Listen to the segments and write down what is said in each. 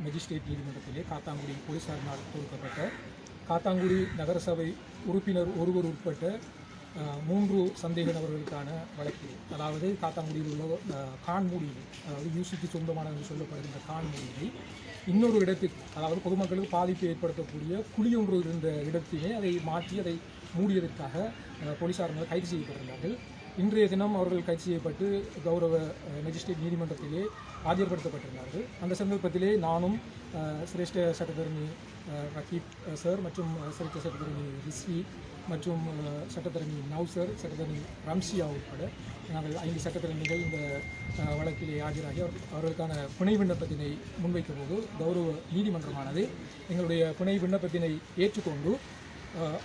Magistrate நீதிமன்றத்திலே காத்தாங்குடி போலீசாரினால் தொடுக்கப்பட்ட காத்தாங்குடி நகரசபை உறுப்பினர் ஒருவர் உட்பட்ட 3 சந்தேக நபர்களுக்கான வழக்கு. அதாவது காத்தாங்குடியில் உள்ள கான்மூடியை, அதாவது யூசிக்கு சொந்தமான என்று சொல்லப்படுகின்ற கான்மூடியை இன்னொரு இடத்துக்கு, அதாவது பொதுமக்களுக்கு பாதிப்பு ஏற்படுத்தக்கூடிய குழி ஒன்று இருந்த இடத்திலே அதை மாற்றி அதை மூடியதற்காக போலீசார் கைது செய்யப்பட்டிருந்தார்கள். இன்றைய தினம் அவர்கள் கைது செய்யப்பட்டு கௌரவ மெஜிஸ்ட்ரேட் நீதிமன்றத்திலே ஆஜர்படுத்தப்பட்டிருந்தார்கள். அந்த சந்தர்ப்பத்திலே நானும் சிரேஷ்ட சட்டத்தரணி ரகீப் சார் மற்றும் சிரேஷ்ட சட்டத்தரணி ரிஸ்வி மற்றும் சட்டத்தரணி நௌசர், சட்டத்தரணி ரம்சியா உட்பட நாங்கள் 5 சட்டத்தரணிகள் இந்த வழக்கிலே ஆஜராகி அவர்களுக்கான பிணை விண்ணப்பத்தினை முன்வைத்த போது கௌரவ நீதிமன்றமானது எங்களுடைய பிணை விண்ணப்பத்தினை ஏற்றுக்கொண்டு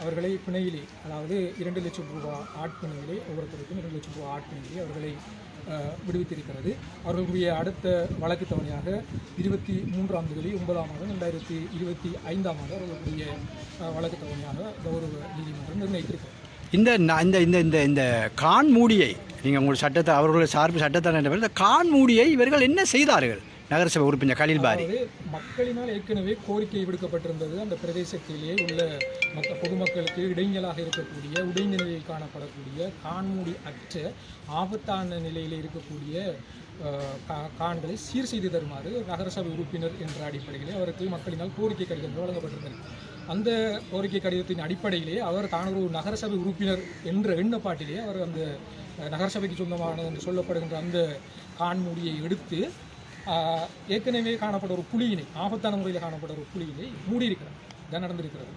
அவர்களை பிணையிலே, அதாவது 2 லட்சம் ரூபாய் ஆட்பிணையிலே, ஒவ்வொருத்தருக்கும் 2 லட்சம் ரூபாய் ஆட்பிணையிலே அவர்களை விடுவித்திருக்கிறது. அவர்களுடைய அடுத்த வழக்கு தவணையாக 23ஆம் தேதி 9ஆம் மாதம் 2025ஆம் ஆண்டு அவர்களுடைய வழக்கு தவணையாக கௌரவ நீதிமன்றம் நிர்ணயித்திருக்கிறது. இந்த கான்மூடியை நீங்கள் உங்கள் சட்டத்தை அவர்களுடைய சார்பு சட்டத்தரணி இந்த கான்மூடியை இவர்கள் என்ன செய்தார்கள்? நகரசபை உறுப்பினர் கலீல் பாரி மக்களினால் ஏற்கனவே கோரிக்கை விடுக்கப்பட்டிருந்தது. அந்த பிரதேசத்திலேயே உள்ள பொதுமக்களுக்கு இடைஞ்சலாக இருக்கக்கூடிய, உடைநிலையில் காணப்படக்கூடிய, கான்மூடி அற்ற ஆபத்தான நிலையில் இருக்கக்கூடிய கான்களை சீர் செய்து தருமாறு நகரசபை உறுப்பினர் என்ற அடிப்படையிலே அவருக்கு மக்களினால் கோரிக்கை கடிதம் வழங்கப்பட்டிருந்தது. அந்த கோரிக்கை கடிதத்தின் அடிப்படையிலே அவர் தான் ஒரு நகரசபை உறுப்பினர் என்ற எண்ணப்பாட்டிலே அவர் அந்த நகரசபைக்கு சொந்தமான என்று சொல்லப்படுகின்ற அந்த கான்மூடியை எடுத்து ஏற்கனவே காணப்பட்ட ஒரு புலியினை, ஆபத்தான முறையில் காணப்பட்ட ஒரு புலியினை மூடியிருக்கிறார். இதான் நடந்திருக்கிறது.